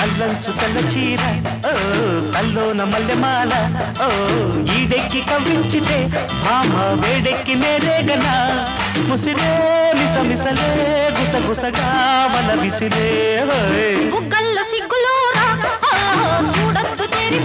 అల్లంచు తెల్ల చీర ఓ తల్లోన మల్లెమాల ఓ ఈడెక్కి కవ్వించితే భామ వేడెక్కి నేరేగనా ముసిరే మిసమిసలే గుసగుసగా వల విసిరే బుగ్గల్లో సిగ్గులోరా చూడొద్దు తెరి